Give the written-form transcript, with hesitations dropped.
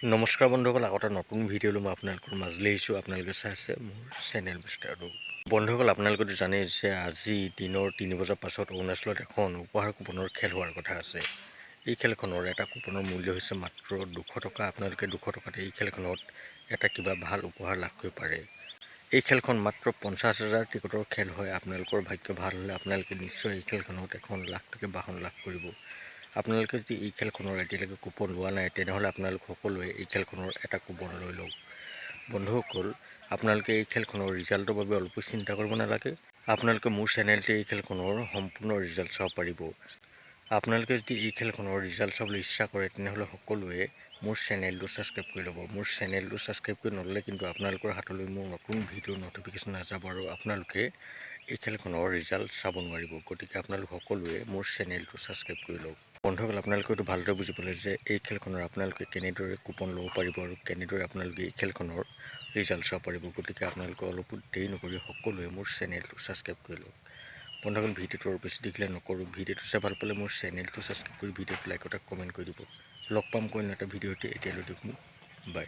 নমস্কাৰ বন্ধুসকল, আগতে নতুন ভিডিঅ' লৈ মই আপোনালোকৰ মাজলৈ আহিছোঁ। আপোনালোকে চাইছে মোৰ চেনেল বিস্তাৰটো। বন্ধুসকল, আপোনালোকেতো জানেই যে আজি দিনৰ 3 বজাৰ পাছত অৰুণাচলত এখন উপহাৰ কুপনৰ খেল হোৱাৰ কথা আছে। এই খেলখনৰ এটা কুপনৰ মূল্য হৈছে মাত্ৰ 200 টকা। আপোনালোকে 200 টকাতে এই খেলখনত এটা কিবা ভাল উপহাৰ লাভ কৰিব পাৰে। এই খেলখন মাত্ৰ 50,000 টিকটৰ খেল হয়। আপোনালোকৰ ভাগ্য ভাল হ'লে আপোনালোকে নিশ্চয় এই খেলখনত এখন লাখ টকীয়া বাহন লাভ কৰিব। আপোনালোকে যদি এই খেলখনৰ এতিয়ালৈকে কুপন লোৱা নাই, তেনেহ'লে আপোনালোক সকলোৱে এই খেলখনৰ এটা কুপন লৈ লওক। বন্ধুসকল, আপোনালোকে এই খেলখনৰ ৰিজাল্টৰ বাবে অলপো চিন্তা কৰিব নালাগে। আপোনালোকে মোৰ চেনেলতে এই খেলখনৰ সম্পূৰ্ণ ৰিজাল্ট চাব পাৰিব। আপোনালোকে যদি এই খেলখনৰ ৰিজাল্ট চাবলৈ ইচ্ছা কৰে, তেনেহ'লে সকলোৱে মোৰ চেনেলটো ছাবস্ক্ৰাইব কৰি ল'ব। মোৰ চেনেলটো ছাবস্ক্ৰাইব কৰি নল'লে কিন্তু আপোনালোকৰ হাতলৈ মোৰ নতুন ভিডিঅ'ৰ ন'টিফিকেশ্যন নাযাব আৰু আপোনালোকে এই খেলখনৰ ৰিজাল্ট চাব নোৱাৰিব। গতিকে আপোনালোক সকলোৱে মোৰ চেনেলটো ছাবস্ক্ৰাইব কৰি লওক। বন্ধুসকল, আপোনালোকে এইটো ভালদৰে বুজি পালে যে এই খেলখনৰ আপোনালোকে কেনেদৰে কুপন ল'ব পাৰিব আৰু কেনেদৰে আপোনালোকে এই খেলখনৰ ৰিজাল্ট চাব পাৰিব। গতিকে আপোনালোকে অলপো দেৰি নকৰি সকলোৱে মোৰ চেনেলটো ছাবস্ক্ৰাইব কৰি লওক। বন্ধুসকল, ভিডিঅ'টো আৰু বেছি দীঘলীয়া নকৰোঁ। ভিডিঅ'টো চাই ভাল পালে মোৰ চেনেলটো ছাবস্ক্ৰাইব কৰি ভিডিঅ'টো লাইক এটা কমেণ্ট কৰি দিব। লগ পাম অন্য এটা ভিডিঅ'তে। এতিয়ালৈ দেখোন বাই।